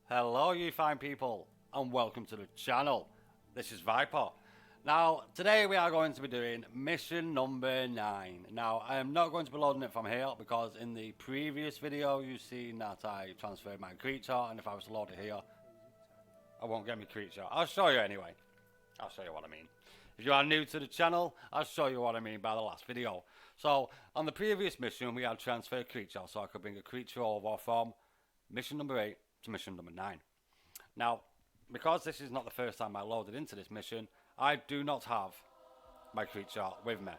Hello you fine people and welcome to the channel. This is Viper. Now today we are going to be doing mission number 9. Now I am not going to be loading it from here because in the previous video you've seen that I transferred my creature, and if I was to load it here I won't get my creature. I'll show you anyway. I'll show you what I mean. If you are new to the channel, I'll show you what I mean by the last video. So on the previous mission we had transfer creature, so I could bring a creature over from mission number 8 to mission number 9. Now, because this is not the first time I loaded into this mission, I do not have my creature with me,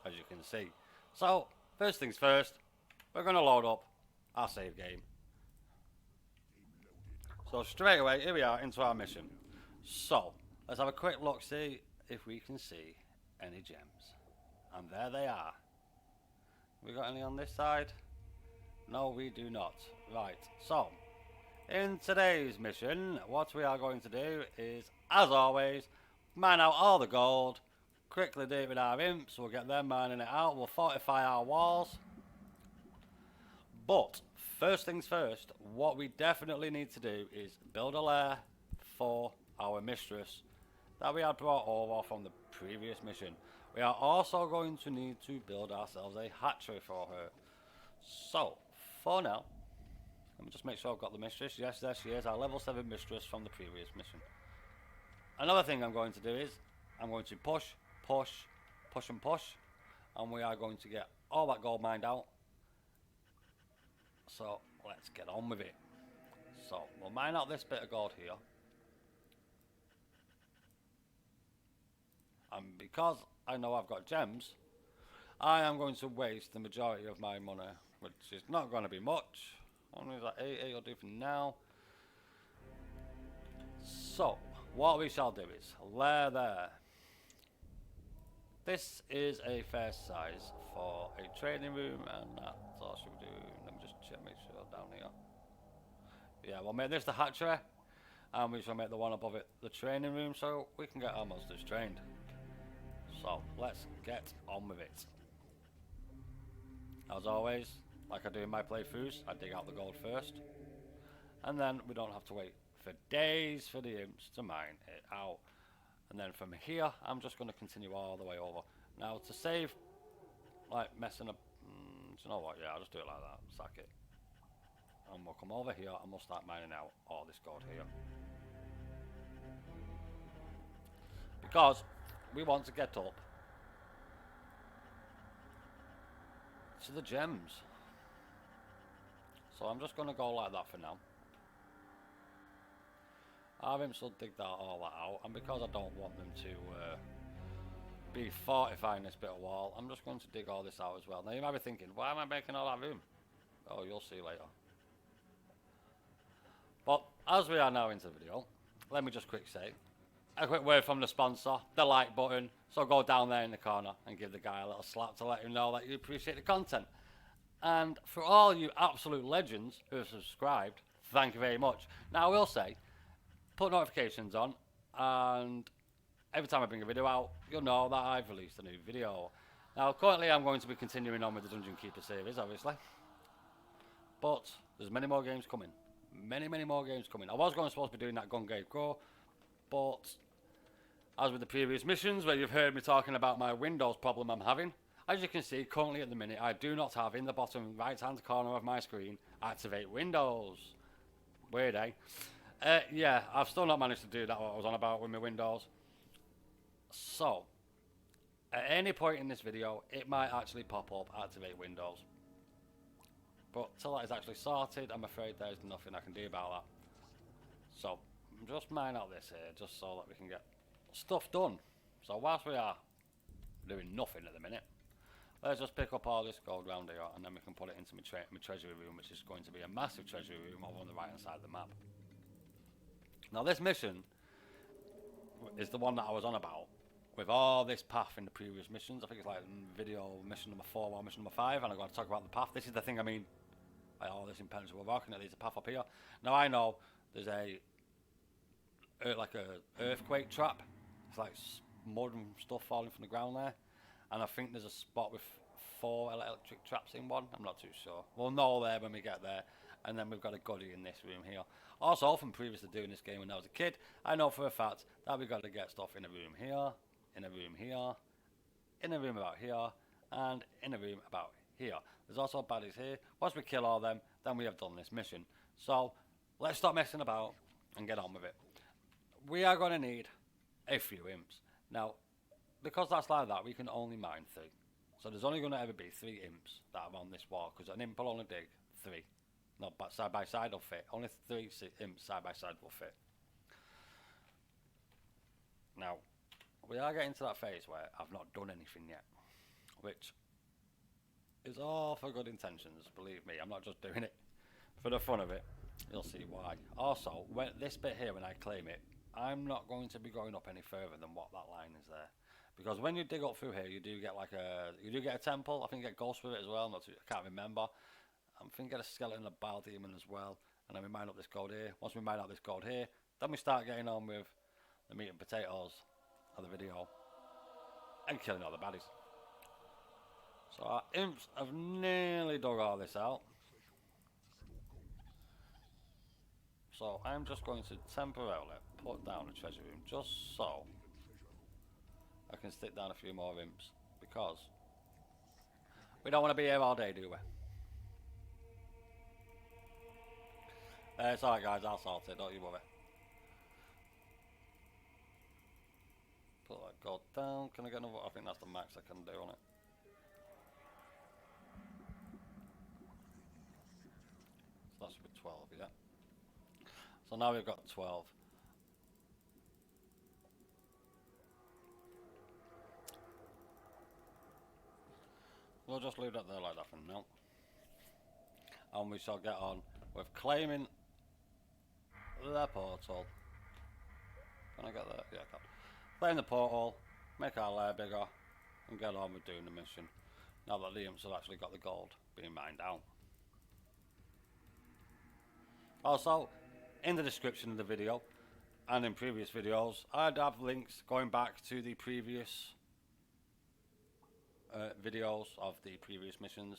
as you can see. So, first things first, we're going to load up our save game. So straight away, here we are into our mission. So, let's have a quick look, see if we can see any gems. And there they are. We got any on this side? No, we do not. Right, so in today's mission, what we are going to do is, as always, mine out all the gold, quickly do it with our imps, we'll get them mining it out, we'll fortify our walls. But, first things first, what we definitely need to do is build a lair for our mistress that we had brought over from the previous mission. We are also going to need to build ourselves a hatchery for her. So, for now, let me just make sure I've got the mistress. Yes, there she is, our level 7 mistress from the previous mission. Another thing I'm going to do is, I'm going to push, and we are going to get all that gold mined out. So, let's get on with it. So, we'll mine out this bit of gold here. And because I know I've got gems, I am going to waste the majority of my money, which is not going to be much. Only that 8 will do for now. So, what we shall do is, lair there. This is a fair size for a training room, and that's all should we do. Let me just check, make sure down here. Yeah, we'll make this the hatchery, and we shall make the one above it the training room, so we can get our monsters trained. So, let's get on with it. As always, like I do in my playthroughs, I dig out the gold first, and then we don't have to wait for days for the imps to mine it out. And then from here, I'm just going to continue all the way over. Now, to save, like, messing up, do you know what, yeah, I'll just do it like that, sack it. And we'll come over here and we'll start mining out all this gold here. Because we want to get up to the gems. So I'm just going to go like that for now. Our imps will dig all that out, and because I don't want them to be fortifying this bit of wall, I'm just going to dig all this out as well. Now you might be thinking, why am I making all that room? Oh, you'll see later. But as we are now into the video, let me just quick say a quick word from the sponsor, the like button. So go down there in the corner and give the guy a little slap to let him know that you appreciate the content. And for all you absolute legends who have subscribed, thank you very much. Now I will say, put notifications on, and every time I bring a video out, you'll know that I've released a new video. Now currently I'm going to be continuing on with the Dungeon Keeper series, obviously. But there's many more games coming. Many more games coming. I was supposed to be doing that Gun Gate Go, but as with the previous missions where you've heard me talking about my Windows problem I'm having, as you can see currently at the minute I do not have in the bottom right hand corner of my screen activate Windows. Weird, eh? Yeah, I've still not managed to do that what I was on about with my Windows. So, at any point in this video it might actually pop up activate Windows. But till that is actually sorted, I'm afraid there's nothing I can do about that. So, just mine out this here just so that we can get stuff done. So whilst we are doing nothing at the minute, let's just pick up all this gold round here and then we can put it into my treasury room, which is going to be a massive treasury room over on the right hand side of the map. Now this mission is the one that I was on about with all this path in the previous missions. I think it's like video mission number 4 or mission number 5, and I'm going to talk about the path. This is the thing I mean by all this impenetrable rock, and there's a path up here. Now I know there's a like a earthquake trap. It's like mud and stuff falling from the ground there, and I think there's a spot with 4 electric traps in one. I'm not too sure. We'll know there when we get there. And then we've got a goodie in this room here. Also, from previously doing this game when I was a kid, I know for a fact that we've got to get stuff in a room here, in a room here, in a room about here, and in a room about here. There's also baddies here. Once we kill all them, then we have done this mission. So, let's stop messing about and get on with it. We are going to need a few imps. Now, because that's like that, we can only mine 3. So there's only going to ever be 3 imps that are on this wall, because an imp will only dig 3. No, but side by side will fit. Only 3 imps side by side will fit. Now, we are getting to that phase where I've not done anything yet, which is all for good intentions, believe me. I'm not just doing it for the fun of it. You'll see why. Also, when this bit here, when I claim it, I'm not going to be going up any further than what that line is there. Because when you dig up through here, you do get like a temple. I think you get ghosts with it as well. I can't remember. I think you get a skeleton and a bile demon as well. And then we mine up this gold here. Once we mine out this gold here, then we start getting on with the meat and potatoes of the video and killing all the baddies. So our imps have nearly dug all this out. So I'm just going to temporarily put down the treasure room just so I can stick down a few more imps, because we don't want to be here all day, do we? It's alright guys, I'll sort it, don't you worry. Put that gold down. Can I get another? I think that's the max I can do on it. So that should be 12, yeah. So now we've got 12. We'll just leave that there like that for now. And we shall get on with claiming the portal. Can I get that? Yeah, I can. Claim the portal, make our lair bigger, and get on with doing the mission. Now that the imps have actually got the gold being mined out. Also, in the description of the video, and in previous videos, I'd have links going back to the previous videos of the previous missions.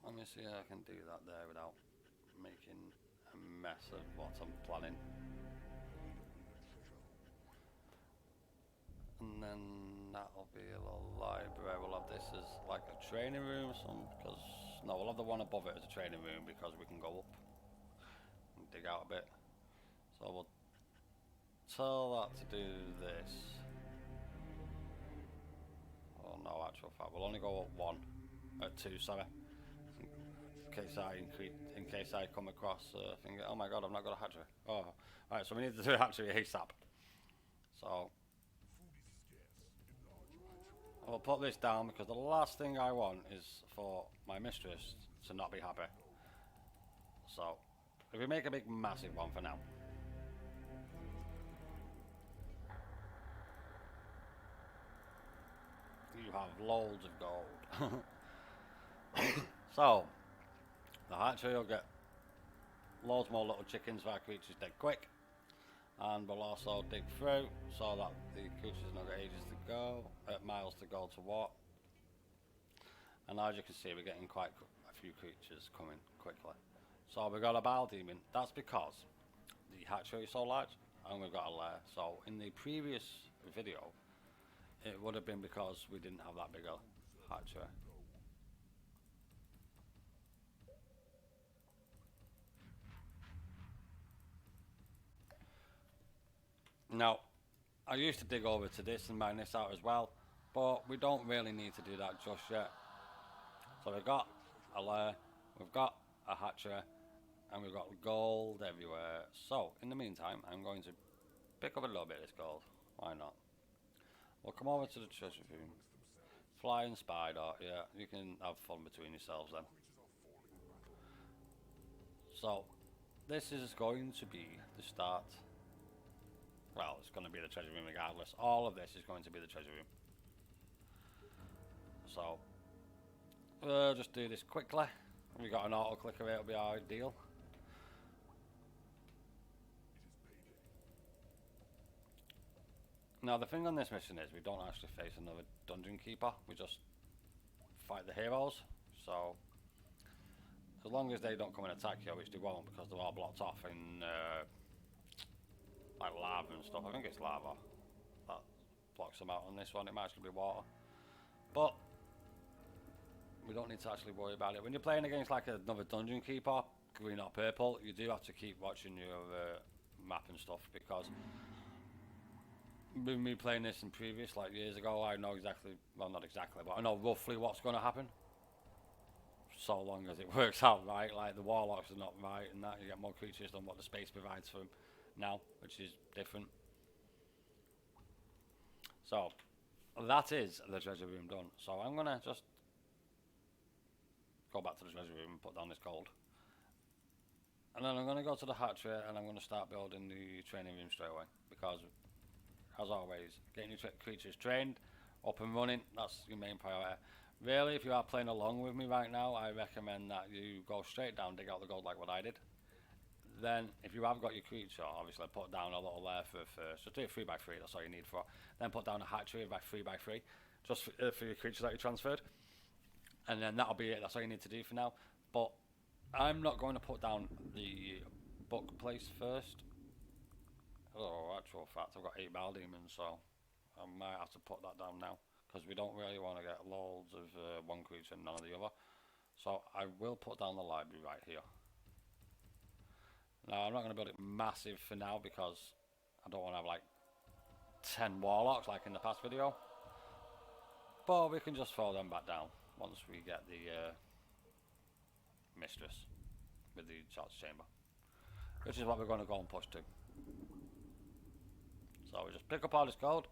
Let me see how I can do that there without making a mess of what I'm planning. And then that'll be a little library. We'll have this as like a training room, because no, we'll have the one above it as a training room because we can go up and dig out a bit. So we'll tell that to do this. Oh no, actual fact, we'll only go up 2, sorry. In case I come across a thing. Oh my god, I've not got a hatchery. Oh, alright, so we need to do a hatchery ASAP. So I'll put this down because the last thing I want is for my mistress to not be happy. So if we make a big massive one for now. You have loads of gold. So the hatchery will get loads more little chickens for our creatures dead quick. And we'll also dig through so that the creatures have not got ages to go, miles to go to walk. And as you can see, we're getting quite a few creatures coming quickly. So we've got a bile demon. That's because the hatchery is so large, and we've got a lair. So in the previous video, it would have been because we didn't have that big a hatchery. Now, I used to dig over to this and mine this out as well, but we don't really need to do that just yet. So we've got a lair, we've got a hatchery, and we've got gold everywhere. So, in the meantime, I'm going to pick up a little bit of this gold. Why not? We'll come over to the treasure room. Flying spider, yeah, you can have fun between yourselves then. So, this is going to be the start. Well, it's going to be the treasure room regardless. All of this is going to be the treasure room. So, we'll just do this quickly. If we got an auto clicker, it'll be ideal. Now, the thing on this mission is we don't actually face another dungeon keeper. We just fight the heroes. So, as long as they don't come and attack you, which they won't because they're all blocked off in like lava and stuff. I think it's lava that blocks them out on this one. It might actually be water, but we don't need to actually worry about it. When you're playing against like another dungeon keeper, green or purple, you do have to keep watching your map and stuff, because with me playing this in previous, like years ago, I know exactly, well not exactly, but I know roughly what's going to happen. So long as it works out right, like the warlocks are not right and that, you get more creatures than what the space provides for them now, which is different. So, that is the treasure room done. So I'm going to just go back to the treasure room and put down this gold. And then I'm going to go to the hatchery and I'm going to start building the training room straight away. Because, as always, getting your creatures trained, up and running, that's your main priority. Really, if you are playing along with me right now, I recommend that you go straight down, dig out the gold like what I did. Then, if you have got your creature, obviously put down a little layer for first. Just do it 3x3, that's all you need for it. Then put down a hatchery by 3x3, just for your creature that you transferred. And then that'll be it, that's all you need to do for now. But I'm not going to put down the book place first. Oh, actual fact, I've got 8 bell demons, so I might have to put that down now, because we don't really want to get loads of one creature and none of the other. So I will put down the library right here. Now I'm not going to build it massive for now, because I don't want to have like 10 warlocks like in the past video. But we can just throw them back down once we get the mistress with the charge chamber, which is what we're going to go and push to. So we just pick up all this gold,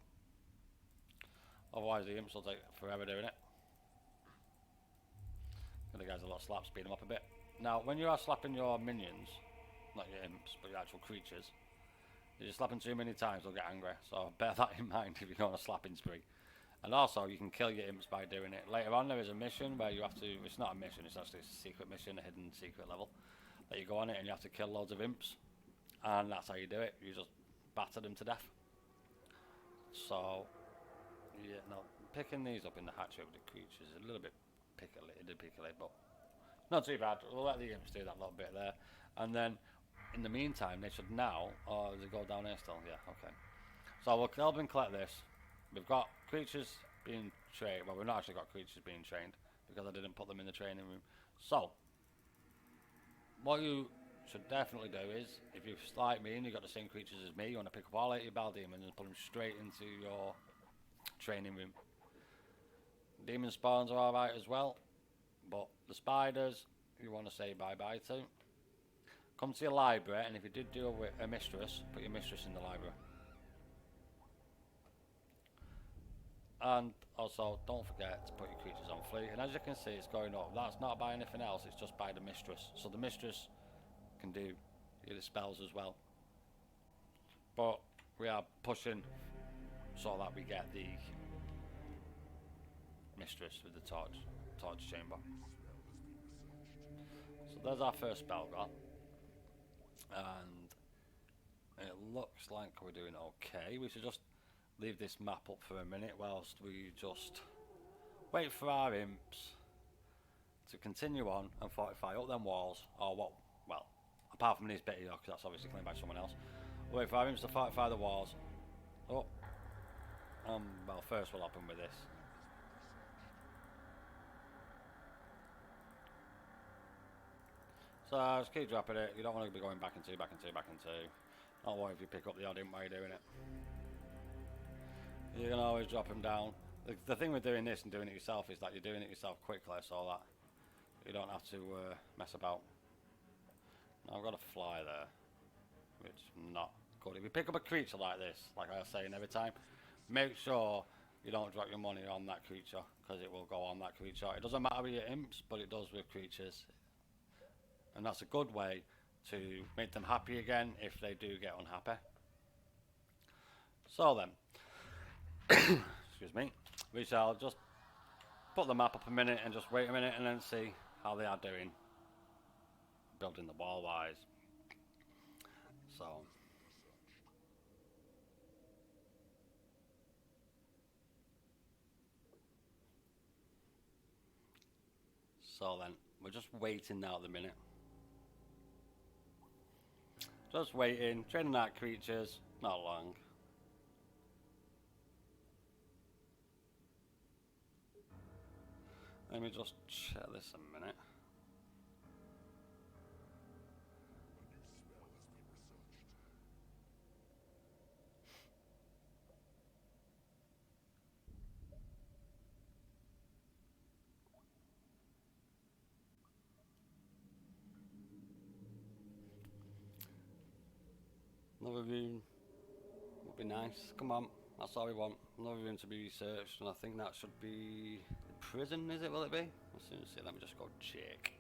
otherwise the imps will take forever doing it. Give the guys a little slap, speed them up a bit. Now when you are slapping your minions, not your imps but your actual creatures, if you slap them too many times they'll get angry, so bear that in mind if you're on a slapping spree. And also you can kill your imps by doing it. Later on there is a mission where you have to, it's not a mission, it's actually a secret mission, a hidden secret level, that you go on it and you have to kill loads of imps, and that's how you do it. You just batter them to death. So yeah, now picking these up in the hatchery with the creatures is a little bit pickly, but not too bad. We'll let the imps do that little bit there, and then in the meantime they should now, or does it go down here still? Yeah, okay. So we'll help and collect this. We've got creatures being trained, well we've not actually got creatures being trained because I didn't put them in the training room. So what you should definitely do is, if you're like me and you've got the same creatures as me, you want to pick up all 80 bell demons and put them straight into your training room. Demon spawns are alright as well, but the spiders you want to say bye bye to. Come to your library, and if you did do a mistress, put your mistress in the library. And also don't forget to put your creatures on fleet, and as you can see it's going up. That's not by anything else, it's just by the mistress. So the mistress can do the spells as well, but we are pushing so that we get the mistress with the torch chamber. So there's our first spell got, and it looks like we're doing okay. We should just leave this map up for a minute whilst we just wait for our imps to continue on and fortify up them walls, or what, well, apart from this bit here, because that's obviously claimed by someone else. We'll wait for our imps to fortify the walls. Oh, well, first we'll open with this. So just keep dropping it. You don't want to be going back and two. Don't worry if you pick up the odd imp while you're doing it. You can always drop them down. The thing with doing this and doing it yourself is that you're doing it yourself quickly, so that you don't have to mess about. Now I've got a fly there, which is not good. If you pick up a creature like this, like I was saying every time, make sure you don't drop your money on that creature, because it will go on that creature. It doesn't matter with your imps, but it does with creatures. And that's a good way to make them happy again if they do get unhappy. So then, excuse me, we shall just put the map up a minute and just wait a minute and then see how they are doing building the wall wise. So then We're just waiting now at the minute. Just waiting, training out creatures, not long. Let me just check this a minute. Another room would be nice. Come on, that's all we want. Another room to be researched, and I think that should be the prison, is it? Will it be? As soon as let me just go check.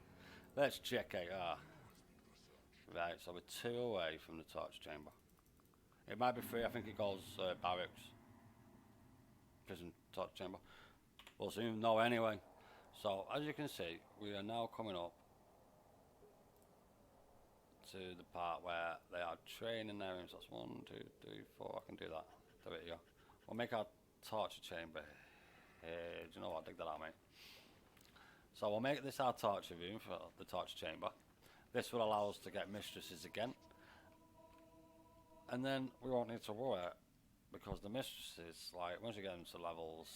Let's check out. Right, so we're 2 away from the torch chamber. It might be 3, I think it goes barracks, prison, torch chamber. We'll soon know anyway. So, as you can see, we are now coming up to the part where they are training their rooms. That's 1, 2, 3, 4. I can do that. Do it here. We'll make our torture chamber. Do you know what? Dig that out, mate. So we'll make this our torture room for the torture chamber. This will allow us to get mistresses again. And then we won't need to worry, because the mistresses, like, once you get them to levels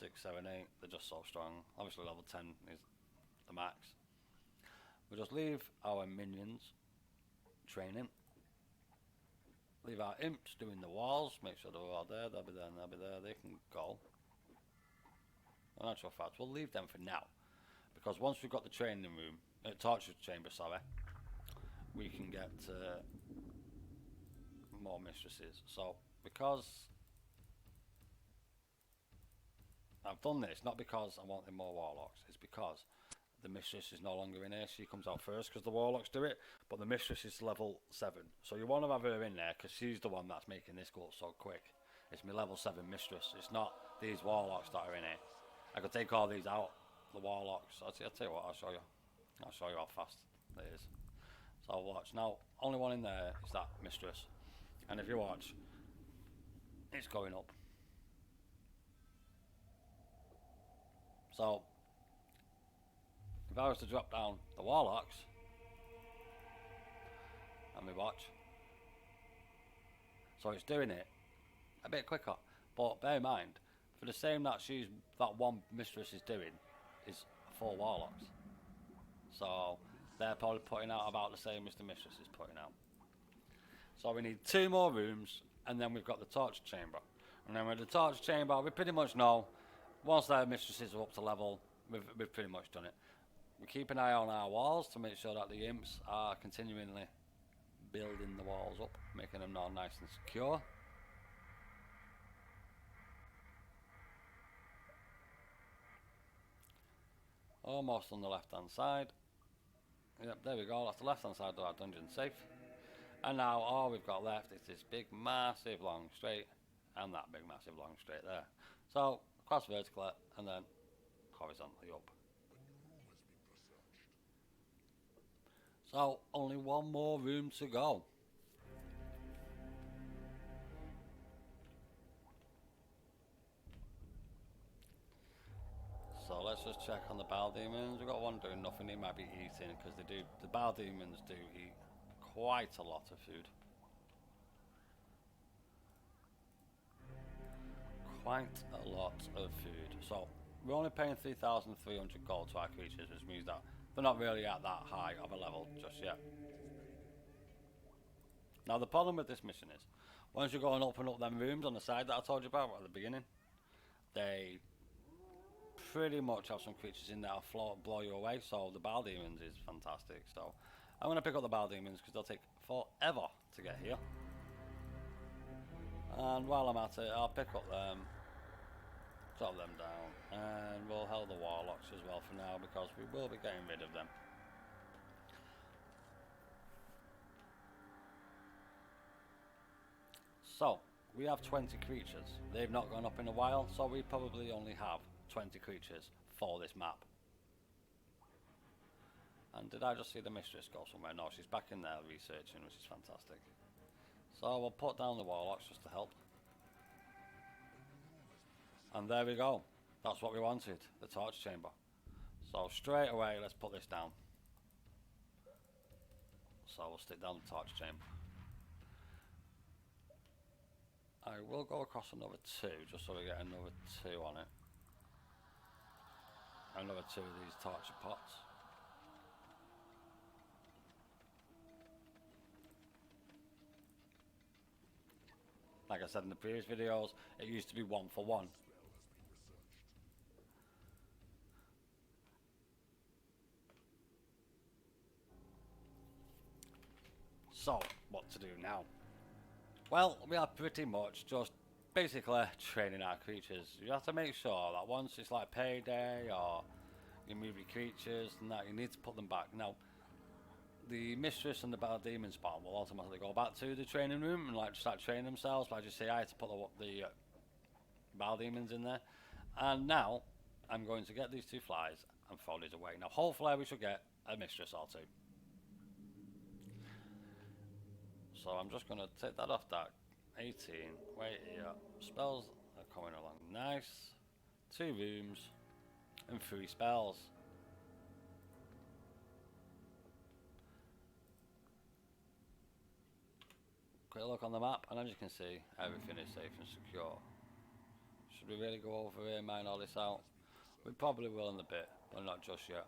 6, 7, 8, they're just so strong. Obviously level 10 is the max. We'll just leave our minions training. Leave our imps doing the walls, make sure they're all there, they'll be there and they'll be there, they can go. In actual fact, we'll leave them for now, because once we've got the training room, torture chamber, sorry, we can get more mistresses. So, because I've done this, not because I wanted more warlocks, it's because the mistress is no longer in here. She comes out first because the warlocks do it, but the mistress is level 7. So you want to have her in there because she's the one that's making this go up so quick. It's my level 7 mistress. It's not these warlocks that are in here. I could take all these out, the warlocks. I'll tell you what, I'll show you. I'll show you how fast it is. So watch. Now, only one in there is that mistress. And if you watch, it's going up. So, if I was to drop down the warlocks, and we watch, so it's doing it a bit quicker. But bear in mind, for the same that one mistress is doing, is 4 warlocks. So they're probably putting out about the same as the mistress is putting out. So we need 2 more rooms, and then we've got the torch chamber. And then with the torch chamber, we pretty much know, once their mistresses are up to level, we've pretty much done it. We keep an eye on our walls to make sure that the imps are continually building the walls up, making them all nice and secure. Almost on the left hand side. Yep, there we go, that's the left hand side of our dungeon safe. And now all we've got left is this big massive long straight, and that big massive long straight there. So cross vertically and then horizontally up. So only 1 more room to go. So let's just check on the Bile Demons. We've got one doing nothing, he might be eating, because the Bile Demons do eat quite a lot of food. Quite a lot of food. So we're only paying 3,300 gold to our creatures, which means that they're not really at that high of a level just yet. Now the problem with this mission is, once you go and open up them rooms on the side that I told you about at the beginning, they pretty much have some creatures in there that'll blow you away. So the Bile Demons is fantastic. So I'm going to pick up the Bile Demons because they'll take forever to get here. And while I'm at it, I'll pick up them, drop them down, and we'll hold the Warlocks as well for now, because we will be getting rid of them. So we have 20 creatures. They've not gone up in a while, so we probably only have 20 creatures for this map. And did I just see the mistress go somewhere? No, she's back in there researching, which is fantastic. So we'll put down the Warlocks just to help. And there we go. That's what we wanted, the torch chamber. So straight away, let's put this down. So we'll stick down the torch chamber. I will go across another 2, just so we get another 2 on it. Another 2 of these torture pots. Like I said in the previous videos, it used to be 1 for 1. So, what to do now? Well, we are pretty much just basically training our creatures. You have to make sure that once it's like payday or you move your creatures and that, you need to put them back. Now, the mistress and the battle demon spawn will automatically go back to the training room and like start training themselves. But I just say I had to put the battle demons in there. And now I'm going to get these 2 flies and throw these away. Now, hopefully we should get a mistress or 2. So I'm just going to take that off that 18, wait here, spells are coming along nice, 2 rooms and 3 spells. Quick look on the map and as you can see everything is safe and secure. Should we really go over here and mine all this out? We probably will in a bit, but not just yet.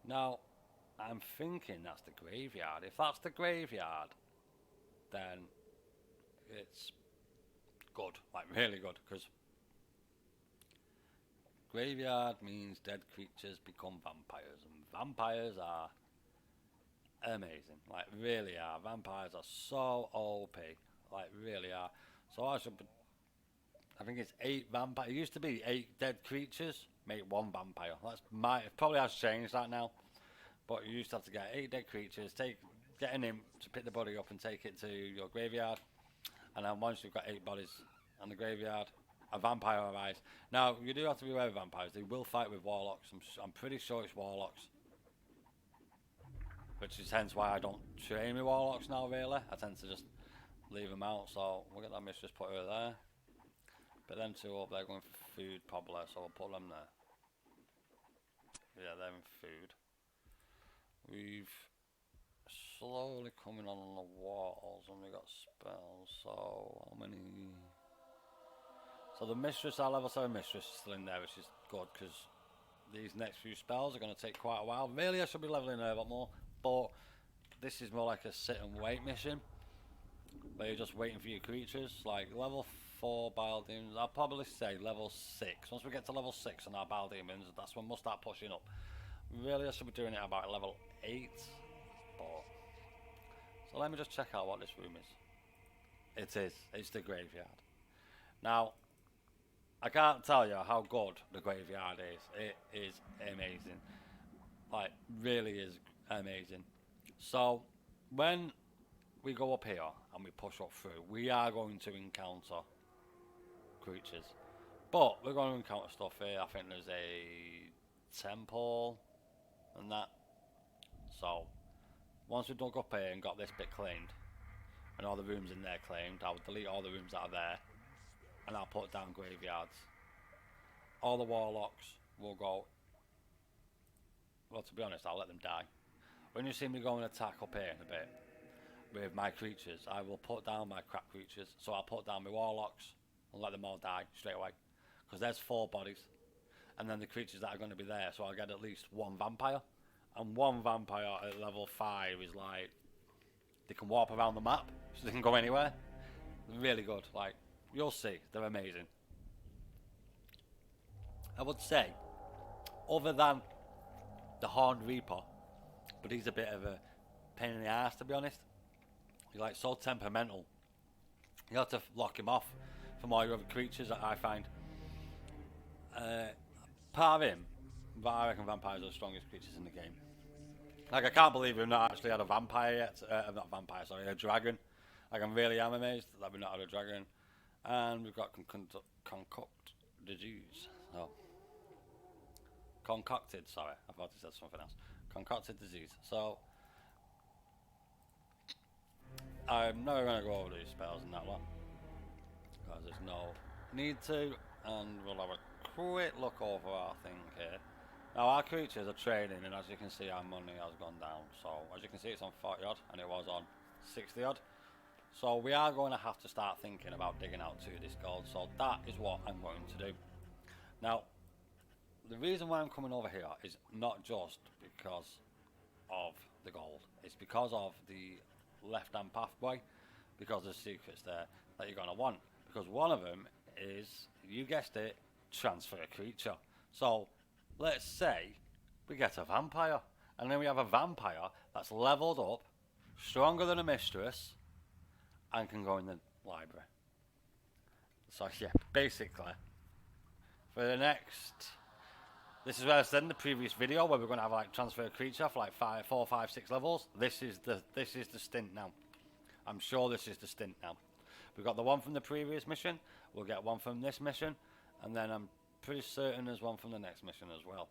Now I'm thinking that's the graveyard. If that's the graveyard, then it's good, like really good, because graveyard means dead creatures become vampires, and vampires are amazing, like really are. Vampires are so OP, like really are. So I think it's 8 vampires. It used to be 8 dead creatures make 1 vampire. It probably has changed that now. But you used to have to get 8 dead creatures, get an imp to pick the body up and take it to your graveyard. And then once you've got 8 bodies on the graveyard, a vampire arrives. Now, you do have to be aware of vampires. They will fight with warlocks. I'm pretty sure it's warlocks. Which is hence why I don't train with warlocks now, really. I tend to just leave them out. So we'll get that mistress put her there. But them 2 up there going for food probably, so we'll put them there. Yeah, they're in food. We've slowly coming on the walls and we got spells, so how many? So the mistress, our level 7 mistress is still in there, which is good because these next few spells are going to take quite a while. Really I should be leveling her a lot more, but this is more like a sit and wait mission where you're just waiting for your creatures. Like level 4 battle demons, I'll probably say level 6. Once we get to level 6 on our battle demons, that's when we'll start pushing up. Really I should be doing it about level 8, but so let me just check out what this room is. It's the graveyard. Now I can't tell you how good the graveyard is. It is amazing, like really is amazing. So when we go up here and we push up through, we are going to encounter creatures, but we're going to encounter stuff here. I think there's a temple and that. So once we dug up here and got this bit claimed and all the rooms in there claimed, I will delete all the rooms that are there and I'll put down graveyards. All the warlocks will go, well, to be honest, I'll let them die. When you see me go and attack up here in a bit with my creatures, I will put down my crap creatures. So I'll put down my warlocks and let them all die straight away, because there's 4 bodies and then the creatures that are going to be there, so I'll get at least 1 vampire. And 1 vampire at level 5 is like, they can warp around the map, so they can go anywhere. Really good, like, you'll see, they're amazing. I would say, other than the Horned Reaper, but he's a bit of a pain in the ass, to be honest. He's like so temperamental. You have to lock him off from all your other creatures that I find. Part of him, but I reckon vampires are the strongest creatures in the game. Like, I can't believe we've not actually had a vampire yet. Not vampire, sorry, a dragon. Like, I really am amazed that we've not had a dragon. And we've got concoct disease. Oh. Concocted, sorry. I thought it said something else. Concocted disease. So, I'm never going to go over these spells and that one, because there's no need to. And we'll have a quick look over our thing here. Now our creatures are trading, and as you can see, our money has gone down. So as you can see, it's on 40 odd, and it was on 60 odd. So we are going to have to start thinking about digging out to this gold. So that is what I'm going to do. Now, the reason why I'm coming over here is not just because of the gold. It's because of the left-hand pathway, because there's secrets there that you're going to want. Because one of them is, you guessed it, transfer a creature. So let's say we get a vampire, and then we have a vampire that's leveled up, stronger than a mistress, and can go in the library. So yeah, basically, for the next, this is where I said in the previous video where we're going to have like transfer a creature for like 4, 5, 6 levels. This is the stint now. I'm sure this is the stint now. We've got the one from the previous mission. We'll get one from this mission, and then I'm pretty certain there's one from the next mission as well.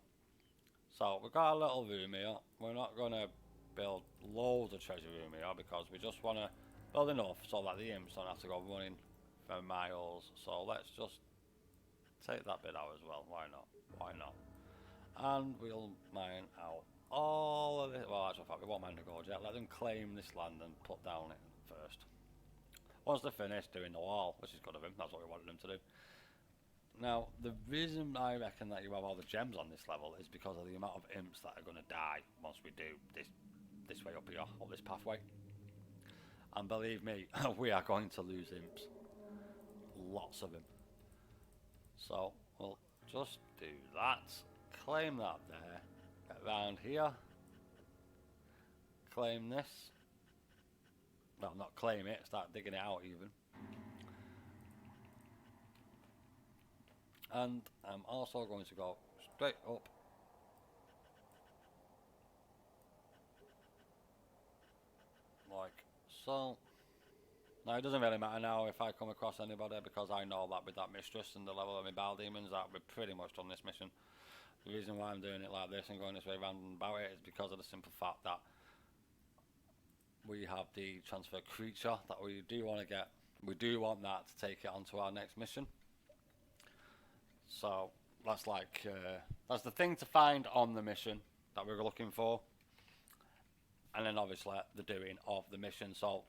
So we've got a little room here. We're not going to build loads of treasure room here because we just want to build enough so that the imps don't have to go running for miles. So let's just take that bit out as well. Why not? Why not? And we'll mine out all of it. Well, actually, in fact, we won't mine the gold yet. Let them claim this land and put down it first. Once they're finished doing the wall, which is good of him, that's what we wanted them to do. Now, the reason I reckon that you have all the gems on this level is because of the amount of imps that are going to die once we do this way up here, up this pathway. And believe me, we are going to lose imps. Lots of them. So, we'll just do that. Claim that there. Get round here. Claim this. Well, not claim it, start digging it out even. And I'm also going to go straight up. Like so. Now it doesn't really matter now if I come across anybody, because I know that with that mistress and the level of my bile demons that we've pretty much done this mission. The reason why I'm doing it like this and going this way round and about it is because of the simple fact that we have the transfer creature that we do want to get. We do want that to take it onto our next mission. So that's like that's the thing to find on the mission that we're looking for, and then obviously the doing of the mission. So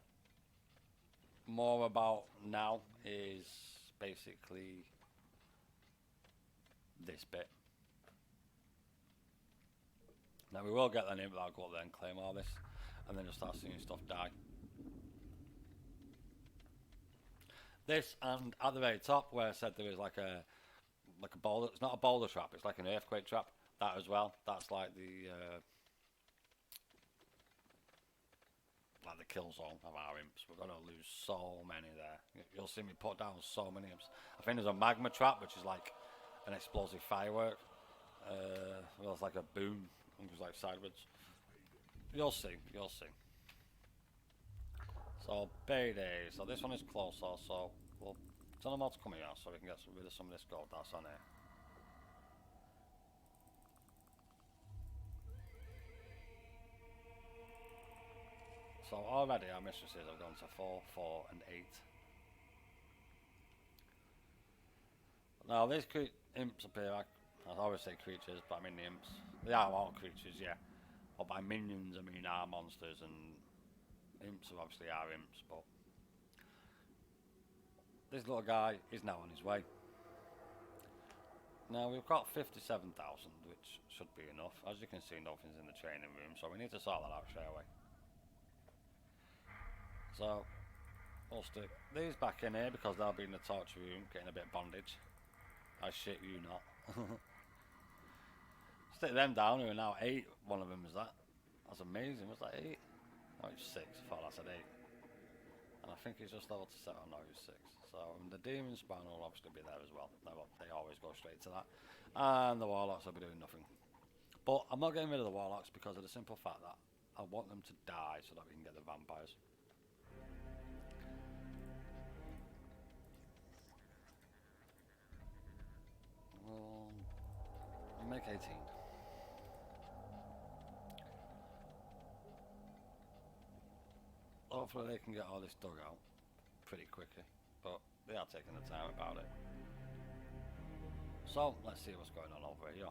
more about now is basically this bit. Now we will get the name, but I'll go up there and claim all this, and then just start seeing stuff die. This, and at the very top where I said there is like a boulder, it's not a boulder trap, it's like an earthquake trap. That as well, that's like the kill zone of our imps. We're going to lose so many there. You'll see me put down so many imps. I think there's a magma trap, which is like an explosive firework. Well, it's like a boom, it goes like sideways. You'll see, you'll see. So payday. So this one is closer, so we'll tell them all to come here so we can get rid of some of this gold that's on here. So already our mistresses have gone to 4, 4 and 8. Now these imps up here, I always say creatures, but I mean the imps. They are all creatures, yeah. Or by minions I mean our monsters, and imps are obviously our imps, but this little guy is now on his way. Now we've got 57,000, which should be enough. As you can see, nothing's in the training room, so we need to sort that out straight away. So we'll stick these back in here because they'll be in the torture room getting a bit of bondage. I shit you not. Stick them down, who are now 8. One of them is that. That's amazing. Was that 8? No, it's 6. I thought that's an 8. And I think he's just level to 7. No, he's 6. So the demon spawn will obviously be there as well. They always go straight to that. And the warlocks will be doing nothing. But I'm not getting rid of the warlocks because of the simple fact that I want them to die so that we can get the vampires. We'll make 18. Hopefully they can get all this dug out pretty quickly, but they are taking the time about it. So let's see what's going on over here.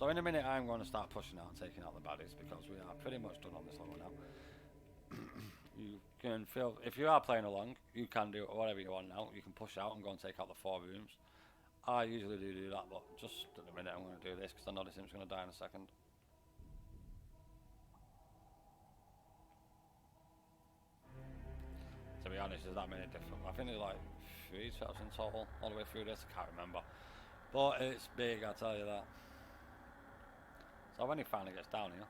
So in a minute I'm going to start pushing out and taking out the baddies because we are pretty much done on this level now. You can feel, if you are playing along, you can do whatever you want now. You can push out and go and take out the 4 rooms. I usually do that, but just at the minute I'm going to do this because I know this im's going to die in a second. To be honest, there's that many different. I think there's like 3 traps in total all the way through this. I can't remember, but it's big, I tell you that. So when he finally gets down here,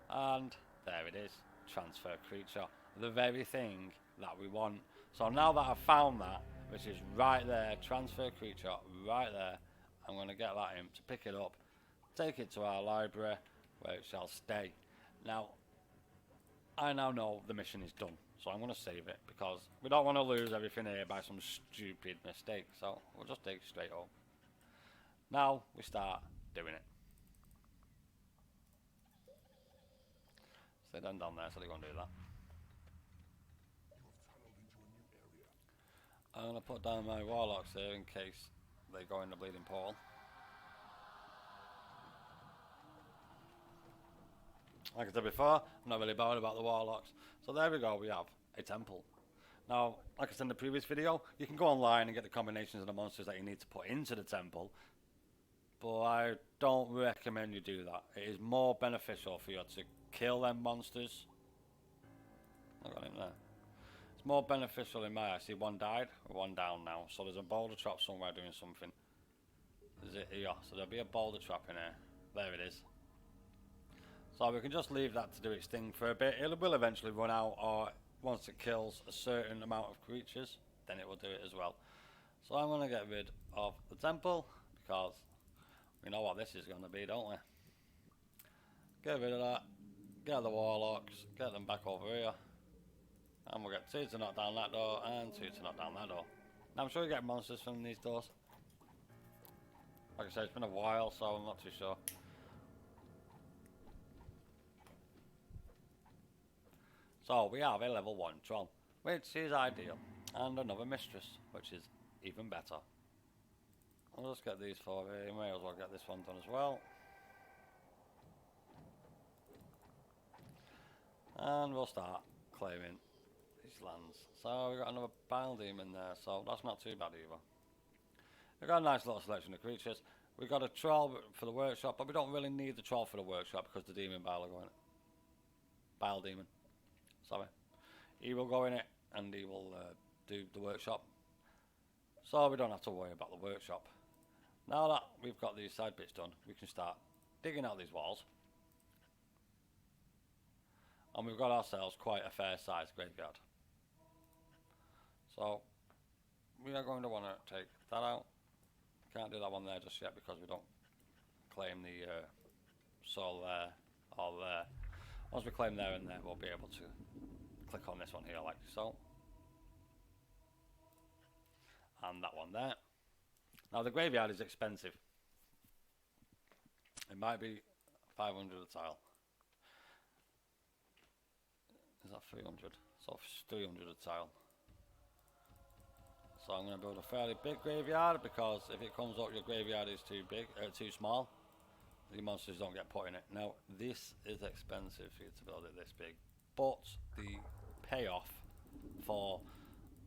and there it is, transfer creature, the very thing that we want. So now that I've found that, which is right there, transfer creature right there, I'm going to get that in to pick it up, take it to our library where it shall stay. Now I now know the mission is done, so I'm going to save it because we don't want to lose everything here by some stupid mistake. So we'll just take it straight up. Now we start doing it. So they're down there, so they're going to do that. I'm going to put down my warlocks here in case they go in the bleeding portal. Like I said before, I'm not really bothered about the warlocks. So there we go, we have a temple. Now, like I said in the previous video, you can go online and get the combinations of the monsters that you need to put into the temple. But I don't recommend you do that. It is more beneficial for you to kill them monsters. I got him there. It's more beneficial in my eye. See, one died, one down now. So there's a boulder trap somewhere doing something. Is it here? So there'll be a boulder trap in here. There it is. So we can just leave that to do its thing for a bit. It will eventually run out, or once it kills a certain amount of creatures, then it will do it as well. So I'm going to get rid of the temple because we know what this is going to be, don't we? Get rid of that. Get the warlocks. Get them back over here. And we'll get 2 to knock down that door and 2 to knock down that door. Now I'm sure you get monsters from these doors. Like I said, it's been a while, so I'm not too sure. So we have a level 1 troll, which is ideal, and another mistress, which is even better. I'll just get these 4 here, may as well get this one done as well. And we'll start claiming these lands. So we've got another bile demon there, so that's not too bad either. We've got a nice little selection of creatures. We've got a troll for the workshop, but we don't really need the troll for the workshop because the demon bile are going in it. Bile demon. Sorry. He will go in it and he will do the workshop. So we don't have to worry about the workshop. Now that we've got these side bits done, we can start digging out these walls. And we've got ourselves quite a fair sized graveyard. So we are going to want to take that out. Can't do that one there just yet because we don't claim the soul there or there. Once we claim there and there, we'll be able to click on this one here like so. And that one there. Now the graveyard is expensive. It might be 500 a tile. Is that 300? So 300 a tile. So I'm going to build a fairly big graveyard because if it comes up your graveyard is too big, too small, the monsters don't get put in it. Now this is expensive for you to build it this big, but the payoff for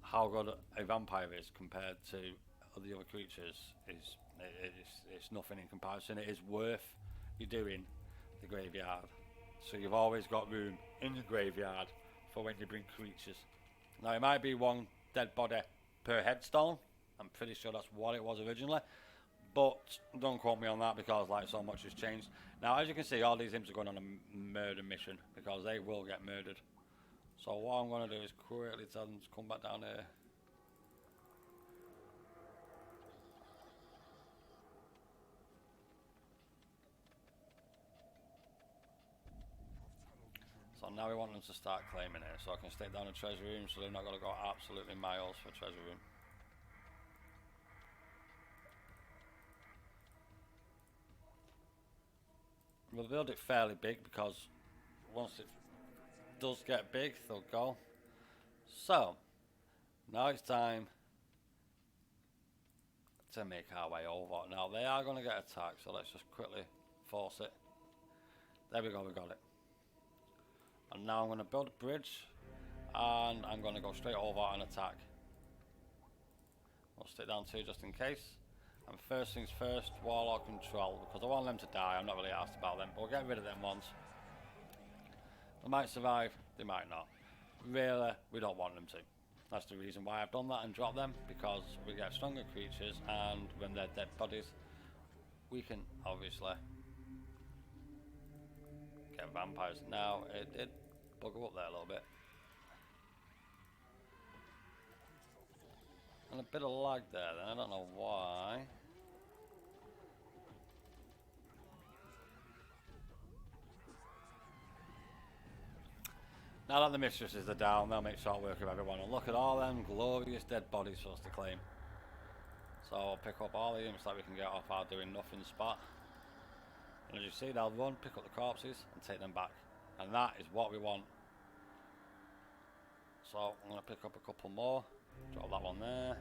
how good a vampire is compared to the other creatures is it's nothing in comparison. It is worth you doing the graveyard. So you've always got room in the graveyard for when you bring creatures. Now it might be 1 dead body per headstone. I'm pretty sure that's what it was originally. But don't quote me on that because like so much has changed. Now as you can see, all these imps are going on a murder mission because they will get murdered. So what I'm going to do is quickly tell them to come back down here. So now we want them to start claiming it, so I can stick down a treasure room so they're not going to go absolutely miles for a treasure room. We'll build it fairly big because once it does get big, they'll go. So, now it's time to make our way over. Now they are going to get attacked, so let's just quickly force it. There we go, we got it. And now I'm going to build a bridge, and I'm going to go straight over and attack. I'll stick down 2 just in case. And first things first, Warlock control, because I want them to die. I'm not really asked about them, but we'll get rid of them once. They might survive, they might not. Really, we don't want them to. That's the reason why I've done that and dropped them, because we get stronger creatures, and when they're dead bodies, we can obviously get vampires. Now, it did bugger up there a little bit. And a bit of lag there then, I don't know why. Now that the mistresses are down, they'll make short work of everyone. And look at all them glorious dead bodies for us to claim. So I'll pick up all the imps that we can get off our doing nothing spot. And as you see, they'll run, pick up the corpses, and take them back. And that is what we want. So I'm going to pick up a couple more. Drop that one there.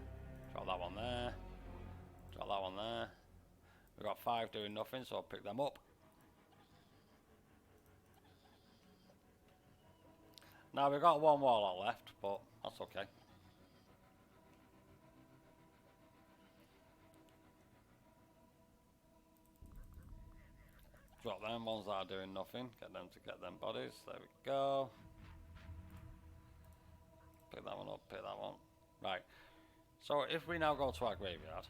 Drop that one there. Drop that one there. We've got 5 doing nothing, so I'll pick them up. Now we've got 1 warlock left, but that's okay. Drop them ones that are doing nothing. Get them to get them bodies. There we go. Pick that one up, pick that one. Right. So if we now go to our graveyard,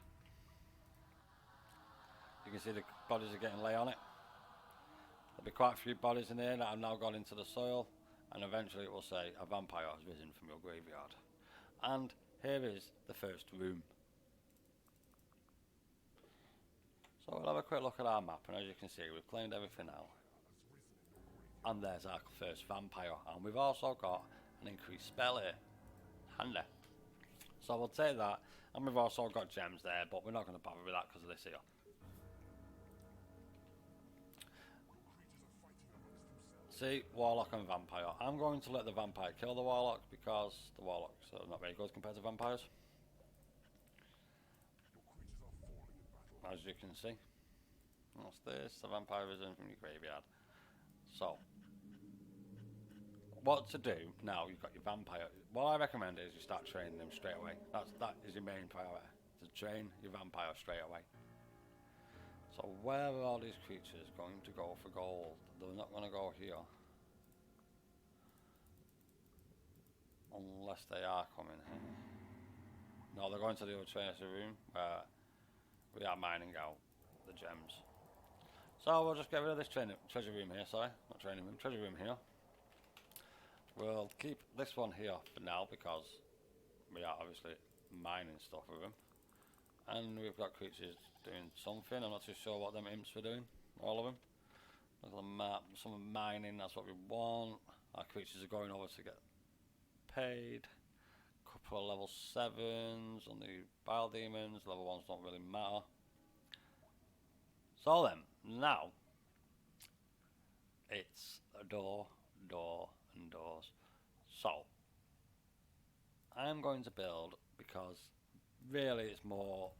you can see the bodies are getting lay on it. There'll be quite a few bodies in here that have now gone into the soil, and eventually it will say a vampire has risen from your graveyard. And here is the first room. So we'll have a quick look at our map, and as you can see, we've cleaned everything out. And there's our first vampire, and we've also got an increased spell here. Handy. So we'll take that, and we've also got gems there, but we're not going to bother with that because of this here. See, Warlock and Vampire. I'm going to let the Vampire kill the Warlock because the Warlocks are not very good compared to Vampires. As you can see. What's this? The Vampire risen from your graveyard. So, what to do now? You've got your Vampire. What I recommend is you start training them straight away. That is your main priority, to train your Vampire straight away. So where are all these creatures going to go for gold? They're not going to go here. Unless they are coming here. No, they're going to the other treasure room where we are mining out the gems. So we'll just get rid of this treasure room here, sorry. Not training room, treasure room here. We'll keep this one here for now because we are obviously mining stuff with them. And we've got creatures doing something. I'm not too sure what them imps were doing. All of them. Look at the map. Some are mining. That's what we want. Our creatures are going over to get paid. Couple of level 7s on the bile demons. Level 1s don't really matter. So then, now it's a door, and doors. So I'm going to build because really it's more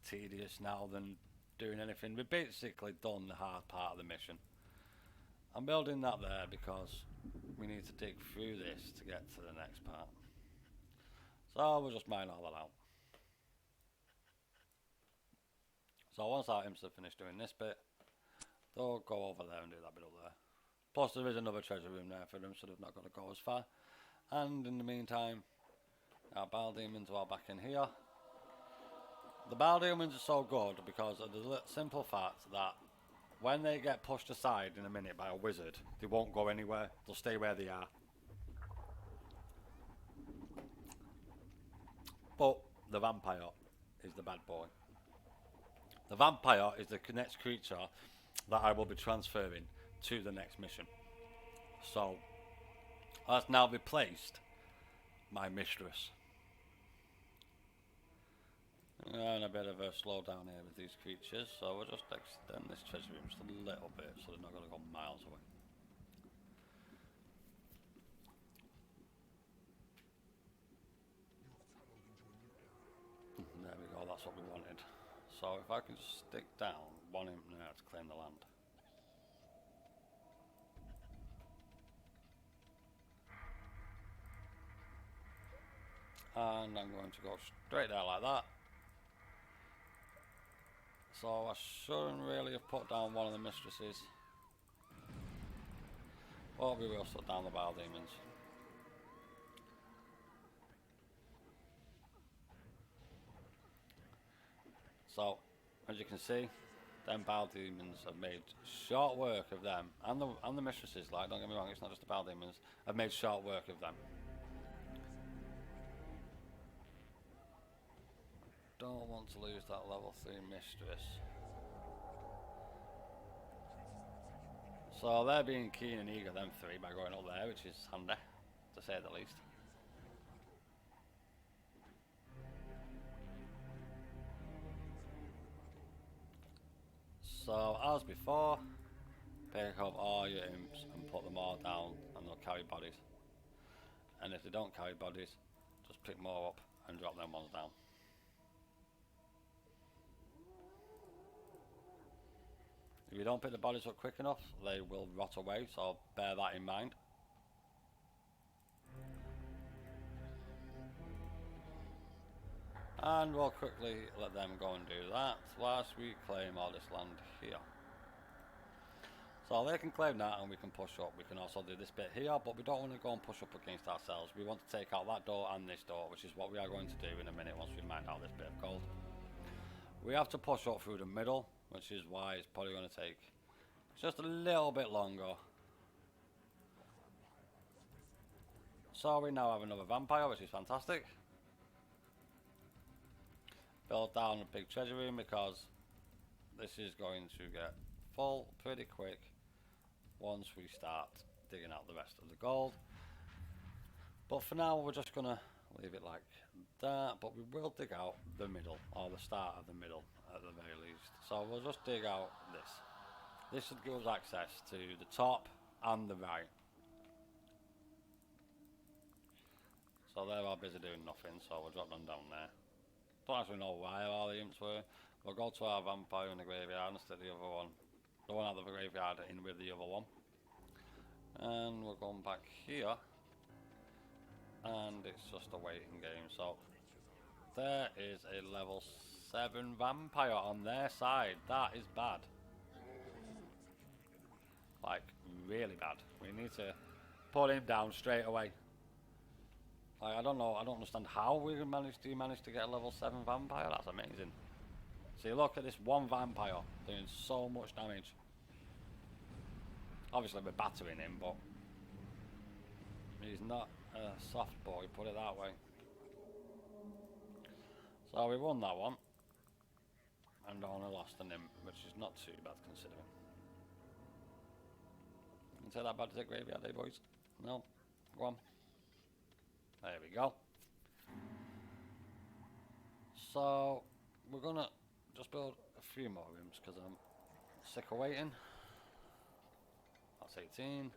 tedious now than doing anything. We've basically done the hard part of the mission. I'm building that there because we need to dig through this to get to the next part. So we'll just mine all that out. So once our imps have finished doing this bit, they'll go over there and do that bit up there. Plus there is another treasure room there for them, so they've not got to go as far. And in the meantime, our bile demons are back in here. The bile demons are so good because of the simple fact that when they get pushed aside in a minute by a wizard, they won't go anywhere, they'll stay where they are. But the vampire is the bad boy. The vampire is the next creature that I will be transferring to the next mission. So that's now replaced my mistress. And a bit of a slowdown here with these creatures, so we'll just extend this treasure room just a little bit so they're not going to go miles away. There we go, that's what we wanted. So if I can just stick down one imp now to claim the land. And I'm going to go straight there like that. So I shouldn't really have put down one of the mistresses. But we will put down the bile demons. So, as you can see, them bile demons have made short work of them. And the mistresses, like, don't get me wrong, it's not just the bile demons, have made short work of them. Don't want to lose that level 3 mistress. So they're being keen and eager, them three, by going up there, which is handy, to say the least. So, as before, pick up all your imps and put them all down, and they'll carry bodies. And if they don't carry bodies, just pick more up and drop them ones down. If you don't pick the bodies up quick enough, they will rot away, so bear that in mind. And we'll quickly let them go and do that whilst we claim all this land here. So they can claim that and we can push up. We can also do this bit here, but we don't want to go and push up against ourselves. We want to take out that door and this door, which is what we are going to do in a minute once we mine out this bit of gold. We have to push up through the middle, which is why it's probably going to take just a little bit longer. So we now have another vampire, which is fantastic. Build down a big treasure room because this is going to get full pretty quick once we start digging out the rest of the gold. But for now we're just going to leave it like that, but we will dig out the middle, or the start of the middle at the very least. So we'll just dig out this. This should give us access to the top and the right. So they're all busy doing nothing, so we'll drop them down there. Don't actually know where all the imps were. We'll go to our vampire in the graveyard and stick the other one, the one out of the graveyard, in with the other one. And we're going back here. And it's just a waiting game. So there is a level 7 vampire on their side. That is bad. Like, really bad. We need to put him down straight away. Like, I don't know, I don't understand how we managed to get a level 7 vampire. That's amazing. See, look at this one vampire doing so much damage. Obviously we're battering him, but he's not a soft boy, put it that way. So we won that one and only lost an imp, which is not too bad considering. Isn't that bad to take graveyard, eh, boys? No, go on. There we go. So we're gonna just build a few more rooms because I'm sick of waiting. That's 18.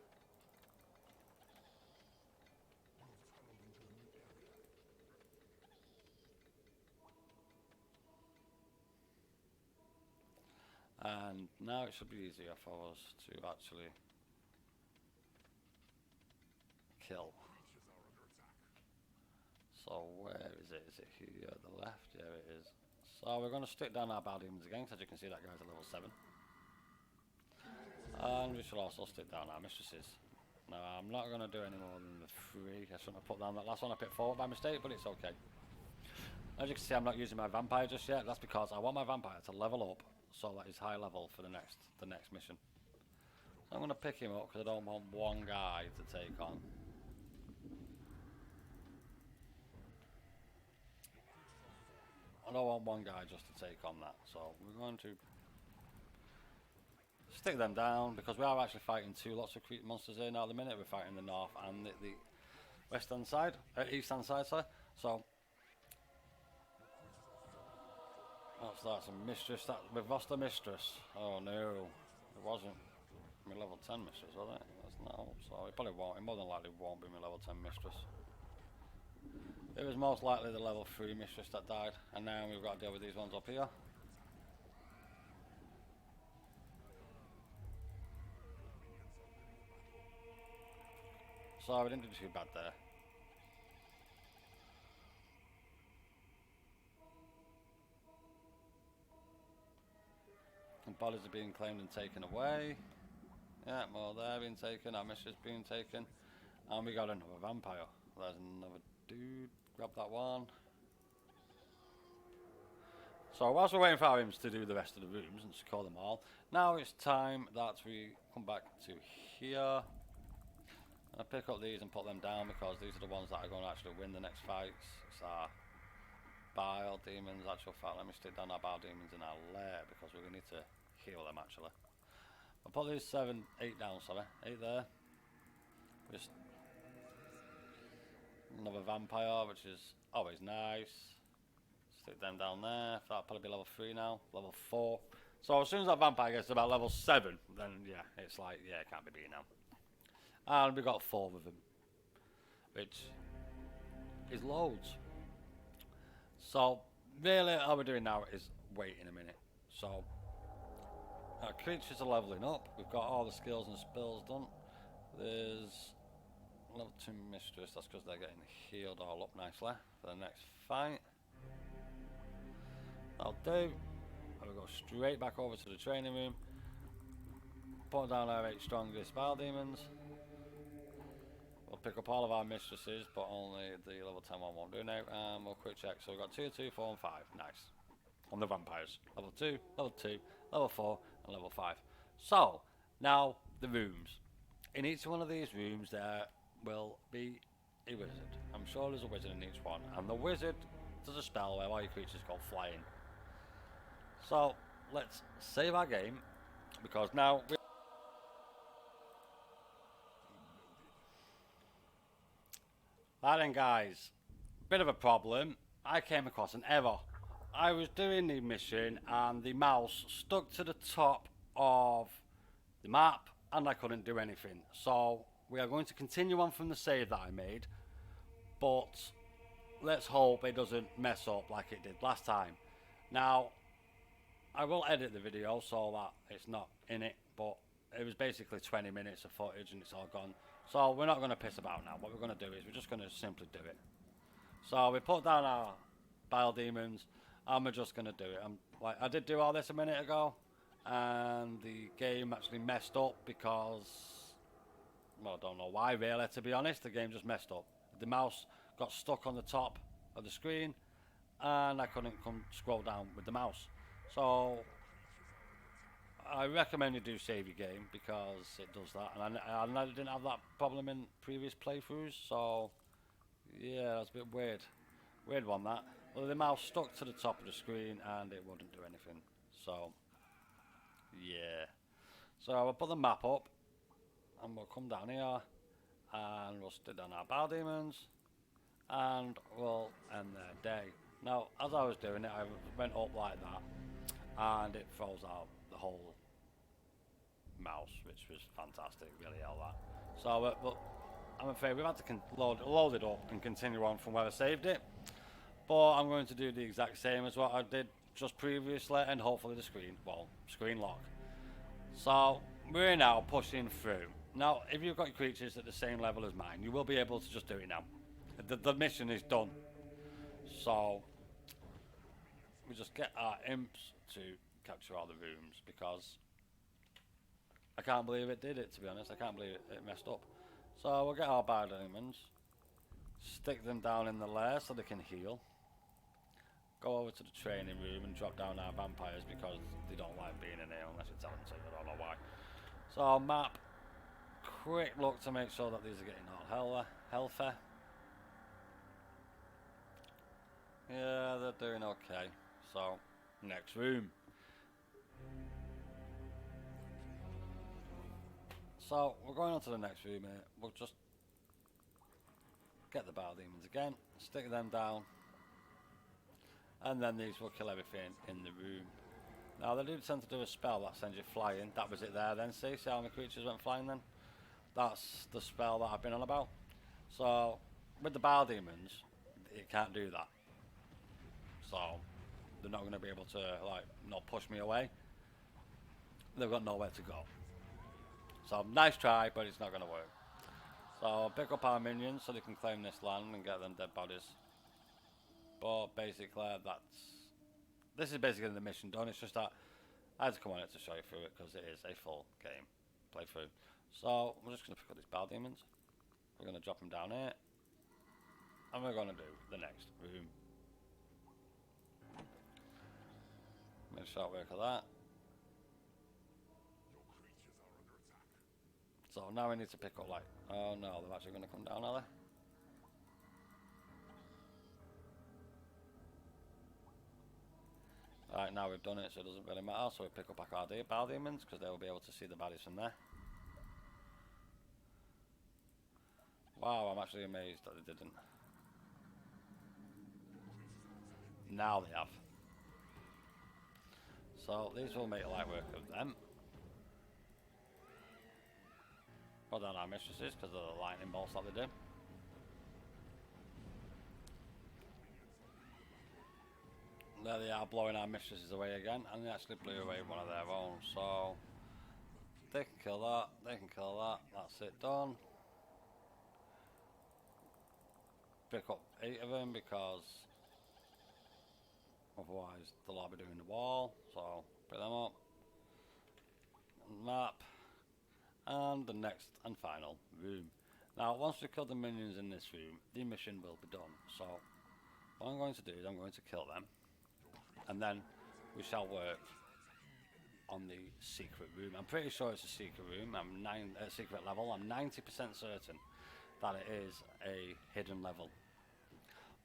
And now it should be easier for us to actually kill. So where is it? Is it here at the left? Yeah, it is. So we're going to stick down our bad demons again, because as you can see that guy's at level 7. And we should also stick down our mistresses. Now I'm not going to do any more than the 3. I shouldn't have put down that last one. I picked 4 by mistake, but it's okay. As you can see, I'm not using my vampire just yet. That's because I want my vampire to level up so that he's high level for the next mission. So I'm going to pick him up because I don't want one guy to take on. I don't want one guy just to take on that, so we're going to stick them down because we are actually fighting 2 lots of monsters here now at the minute. We're fighting the north and the western side, eastern side, sorry. So that's a mistress. We've lost a mistress. Oh no, it wasn't my level 10 mistress, was it? That's not. So it probably won't. It more than likely won't be my level 10 mistress. It was most likely the level 3 mistress that died, and now we've got to deal with these ones up here. So we didn't do too bad there. And bodies are being claimed and taken away. Yeah, more there being taken. Our mission's being taken. And we got another vampire. There's another dude. Grab that one. So whilst we're waiting for our imps to do the rest of the rooms and secure them all, now it's time that we come back to here. And I pick up these and put them down because these are the ones that are going to actually win the next fights. It's our bile demons. Actual fact, let me stick down our bile demons in our lair because we're going to need to heal them actually. I'll put these 8 down, sorry. 8 there. Just another vampire, which is always nice. Stick them down there. That'll probably be level 3 now. Level 4. So as soon as that vampire gets to about level 7, then yeah, it's like, yeah, it can't be beaten now. And we got 4 of them, which is loads. So really all we're doing now is waiting a minute. So our creatures are leveling up. We've got all the skills and spells done. There's level 2 mistress. That's because they're getting healed all up nicely for the next fight. That'll do. And we'll go straight back over to the training room. Put down our 8 strongest bile demons. We'll pick up all of our mistresses, but only the level 10 one won't do now. And we'll quick check. So we've got 2, 2, 4, and 5. Nice. On the vampires. Level 2, level 2, level 4, and level 5. So, now the rooms. In each one of these rooms there will be a wizard. I'm sure there's a wizard in each one. And the wizard does a spell where all your creatures go flying. So, let's save our game. Because now Right then guys, bit of a problem. I came across an error. I was doing the mission and the mouse stuck to the top of the map and I couldn't do anything. So we are going to continue on from the save that I made, but let's hope it doesn't mess up like it did last time. Now, I will edit the video so that it's not in it, but it was basically 20 minutes of footage and it's all gone. So we're not going to piss about now. What we're going to do is we're just going to simply do it. So we put down our bile demons and we're just going to do it. Like I did do all this a minute ago and the game actually messed up because, well, I don't know why really, to be honest. The game just messed up. The mouse got stuck on the top of the screen and I couldn't scroll down with the mouse. So I recommend you do save your game because it does that, and I didn't have that problem in previous playthroughs, so yeah, that's a bit weird. Weird one that. Well, the mouse stuck to the top of the screen and it wouldn't do anything, so yeah. So I'll put the map up and we'll come down here and we'll stick down our bile demons and we'll end their day. Now, as I was doing it, I went up like that and it throws out the whole mouse, which was fantastic, really, all that. So but I'm afraid we've had to load it up and continue on from where I saved it, but I'm going to do the exact same as what I did just previously and hopefully the screen lock. So we're now pushing through. Now if you've got creatures at the same level as mine, you will be able to just do it now. The mission is done. So we just get our imps to capture all the rooms because I can't believe it did it, to be honest. I can't believe it messed up. So we'll get our bile demons, stick them down in the lair so they can heal, go over to the training room and drop down our vampires because they don't like being in here unless you tell them to. I don't know why. So map, quick look to make sure that these are getting all healthy. Yeah, they're doing okay. So next room. So we're going on to the next room here. We'll just get the bile demons again, stick them down, and then these will kill everything in the room. Now they do tend to do a spell that sends you flying. That was it there then, see how many creatures went flying then? That's the spell that I've been on about. So with the bile demons, it can't do that. So they're not going to be able to not push me away. They've got nowhere to go. So nice try, but it's not going to work. So pick up our minions so they can claim this land and get them dead bodies. But basically, this is basically the mission done. It's just that I had to come on it to show you through it because it is a full game playthrough. So we're just going to pick up these battle demons. We're going to drop them down here, and we're going to do the next room. Make a short work of that. So now we need to pick up like, oh no, they're actually going to come down, are they? Right, now we've done it, so it doesn't really matter. So we pick up our battle demons because they'll be able to see the baddies from there. Wow, I'm actually amazed that they didn't. Now they have. So these will make light work of them. Well done, our mistresses, because of the lightning bolts that they do. There they are, blowing our mistresses away again, and they actually blew away one of their own. So they can kill that, they can kill that. That's it done. Pick up 8 of them because otherwise they'll all be doing the wall. So pick them up. Map. And the next and final room. Now once we kill the minions in this room, the mission will be done. So what I'm going to do is I'm going to kill them, and then we shall work on the secret room. I'm pretty sure it's a secret room. I'm secret level. I'm 90% certain that it is a hidden level,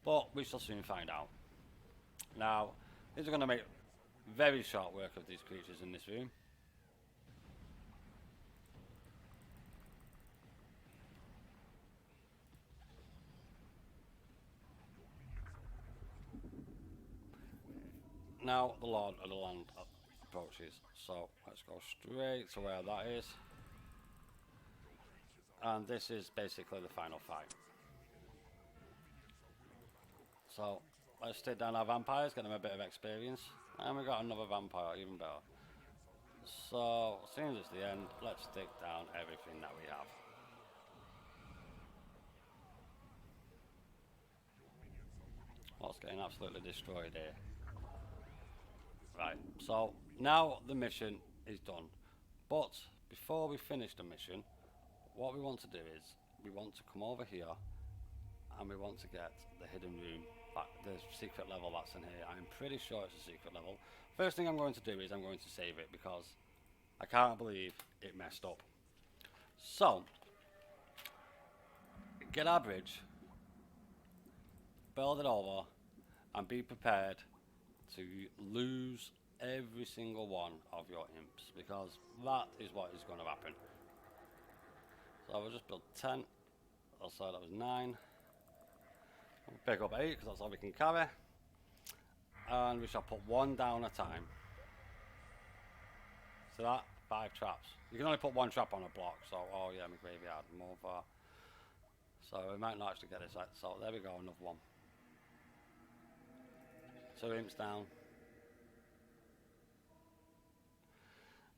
but we shall soon find out. Now these are going to make very short work of these creatures in this room. Now the Lord of the Land approaches, so let's go straight to where that is. And this is basically the final fight. So let's take down our vampires, get them a bit of experience. And we got another vampire, even better. So as soon as it's the end, let's take down everything that we have. What's getting absolutely destroyed here? Right, so now the mission is done. But before we finish the mission, what we want to do is we want to come over here and we want to get the hidden room, the secret level that's in here. I'm pretty sure it's a secret level. First thing I'm going to do is I'm going to save it because I can't believe it messed up. So get our bridge, build it over, and be prepared to lose every single one of your imps, because that is what is going to happen. So we'll just build 10. Also that was 9. We'll pick up 8 because that's all we can carry, and we shall put 1 down a time. So that 5 traps. You can only put 1 trap on a block. So oh yeah, my graveyard move. So we might not actually get this right. So there we go, another one. 2 imps down.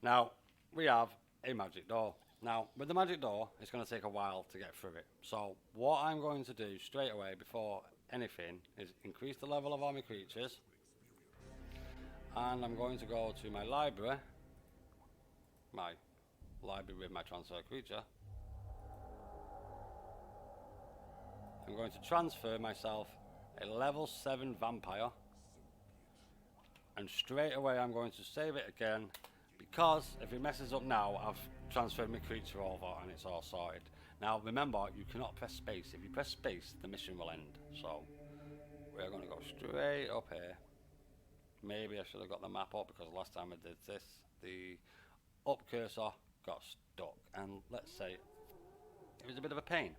Now we have a magic door. Now with the magic door, it's going to take a while to get through it. So what I'm going to do straight away before anything is increase the level of all my creatures, and I'm going to go to my library with my transfer creature. I'm going to transfer myself a level 7 vampire. And straight away I'm going to save it again, because if it messes up now, I've transferred my creature over and it's all sorted. Now remember, you cannot press space. If you press space, the mission will end. So we're going to go straight up here. Maybe I should have got the map up, because last time I did this, the up cursor got stuck. And let's say it was a bit of a pain.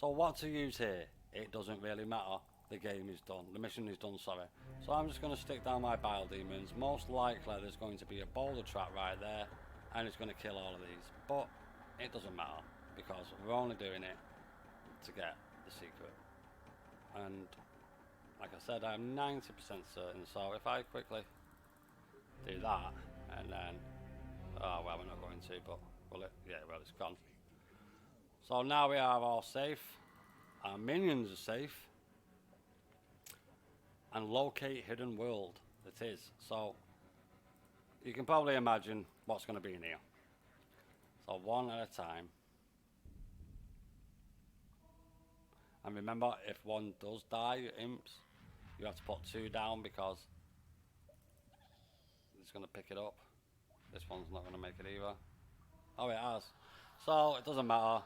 So what to use here? It doesn't really matter. The game is done. The mission is done, sorry. So I'm just going to stick down my bile demons. Most likely there's going to be a boulder trap right there, and it's going to kill all of these. But it doesn't matter, because we're only doing it to get the secret. And like I said, I'm 90% certain. So if I quickly do that, and then, oh well, we're not going to, but will it? Yeah, well, it's gone. So now we are all safe. Our minions are safe. And locate hidden world. It is. So you can probably imagine what's going to be in here. So one at a time. And remember, if one does die, imps, you have to put 2 down because it's going to pick it up. This one's not going to make it either. Oh, it has. So it doesn't matter.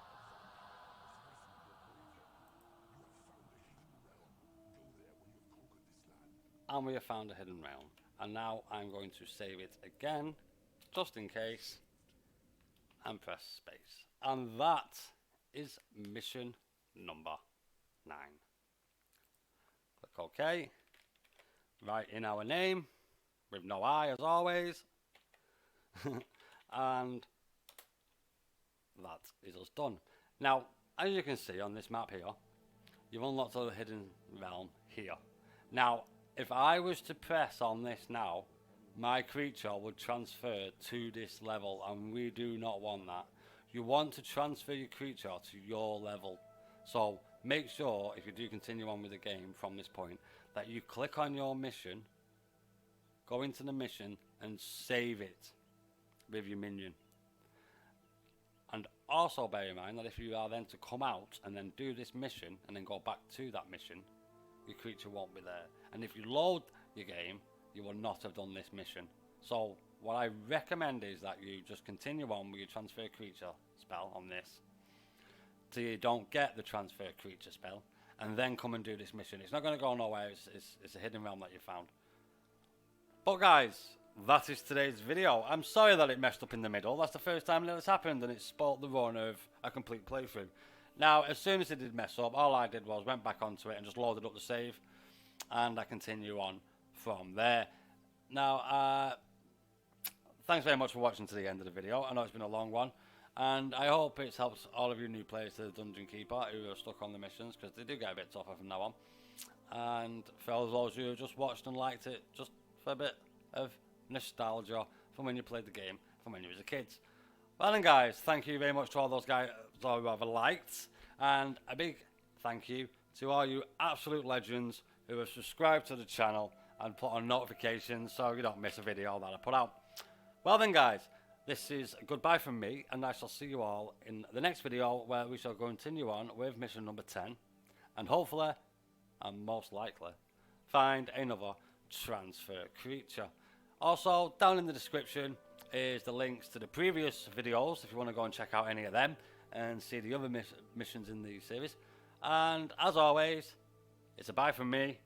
And we have found a hidden realm. And now I'm going to save it again, just in case, and press space. And that is mission number 9. Click OK. Write in our name, with no I as always. And that is us done. Now, as you can see on this map here, you've unlocked the hidden realm here. Now, if I was to press on this now, my creature would transfer to this level, and we do not want that. You want to transfer your creature to your level. So make sure, if you do continue on with the game from this point, that you click on your mission, go into the mission, and save it with your minion. And also bear in mind that if you are then to come out and then do this mission, and then go back to that mission, your creature won't be there. And if you load your game, you will not have done this mission. So what I recommend is that you just continue on with your transfer creature spell on this till you don't get the transfer creature spell, and then come and do this mission. It's not going to go nowhere. It's a hidden realm that you found. But guys, that is today's video. I'm sorry that it messed up in the middle. That's the first time that it's happened, and it spoiled the run of a complete playthrough. Now, as soon as it did mess up, all I did was went back onto it and just loaded up the save, and I continue on from there. Now, thanks very much for watching to the end of the video. I know it's been a long one, and I hope it's helped all of you new players to the Dungeon Keeper who are stuck on the missions, because they do get a bit tougher from now on. And for all those who have just watched and liked it, just for a bit of nostalgia from when you played the game, from when you was a kid. Well then guys, thank you very much to all those guys who have liked, and a big thank you to all you absolute legends who have subscribed to the channel and put on notifications so you don't miss a video that I put out. Well then guys, this is goodbye from me, and I shall see you all in the next video, where we shall continue on with mission number 10, and hopefully, and most likely, find another transfer creature. Also, down in the description is the links to the previous videos if you want to go and check out any of them and see the other missions in the series. And as always, it's a bye from me,